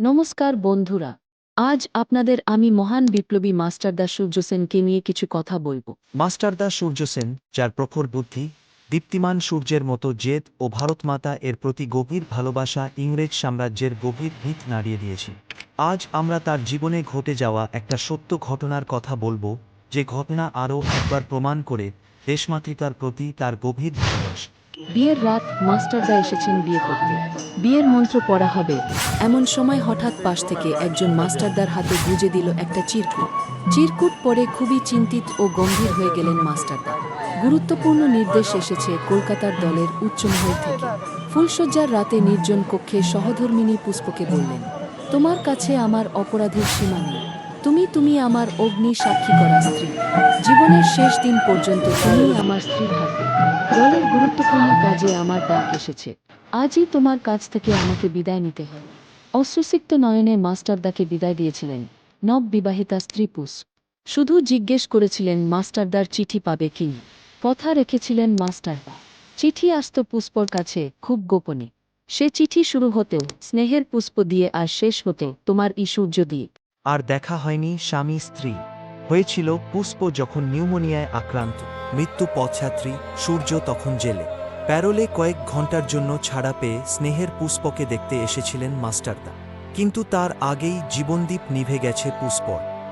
নমস্কার বন্ধুরা, আজ আপনাদের আমি মহান বিপ্লবী মাস্টারদা সূর্য সেনকে নিয়ে কিছু কথা বলবো। মাস্টারদা সূর্য সেন, যার প্রখর বুদ্ধি, দীপ্তিমান সূর্যের মতো জেদ ও ভারতমাতা এর প্রতি গভীর ভালোবাসা ইংরেজ সাম্রাজ্যের গভীর ভিত নাড়িয়ে দিয়েছে। আজ আমরা তার জীবনে ঘটে যাওয়া একটা সত্য ঘটনার কথা বলবো, যে ঘটনা আরও একবার প্রমাণ করে দেশমাতৃকার প্রতি তার গভীর ভালোবাসা। বিয়ের রাত, মাস্টারদা এসেছেন বিয়ে করতে। বিয়ের মন্ত্র পড়া হবে, এমন সময় হঠাৎ পাশ থেকে একজন মাস্টারদার হাতে গুজে দিল একটা চিরকুট। চিরকুট পরে খুবই চিন্তিত ও গম্ভীর হয়ে গেলেন মাস্টারদা। গুরুত্বপূর্ণ নির্দেশ এসেছে কলকাতার দলের উচ্চমহল থেকে। ফুলশয্যার রাতে নির্জন কক্ষে সহধর্মিণী পুষ্পকে বললেন, তোমার কাছে আমার অপরাধের সীমা নেই। তুমি আমার অগ্নি সাক্ষী করা স্ত্রী। জীবনের শেষ দিন পর্যন্ত তুমি আমার স্ত্রী থাকবে। দলের গুরুত্বপূর্ণ কাজে আমার ডাক এসেছে। আজই তোমার কাছ থেকে আমাকে বিদায় নিতে হয়। অশ্রুসিক্ত নয়নে মাস্টারদাকে বিদায় দিয়েছিলেন নব বিবাহিতা স্ত্রী পুষ। শুধু জিজ্ঞেস করেছিলেন মাস্টারদার চিঠি পাবে কি। কথা রেখেছিলেন মাস্টারদা। চিঠি আসত পুষ্পর কাছে খুব গোপনে। সে চিঠি শুরু হতেও স্নেহের পুষ্প দিয়ে আর শেষ হতে তোমার সূর্য দিয়ে। আর দেখা হয়নি স্বামী স্ত্রী, হয়েছিল পুষ্প যখন নিউমোনিয়ায় আক্রান্ত, মৃত্যু পথযাত্রী, সূর্য তখন জেলে। প্যারোলে কয়েক ঘন্টার জন্য ছাড়া পেয়ে স্নেহের পুষ্পকে দেখতে এসেছিলেন মাস্টারদা, কিন্তু তার আগেই জীবনদীপ নিভে গেছে পুষ্পর।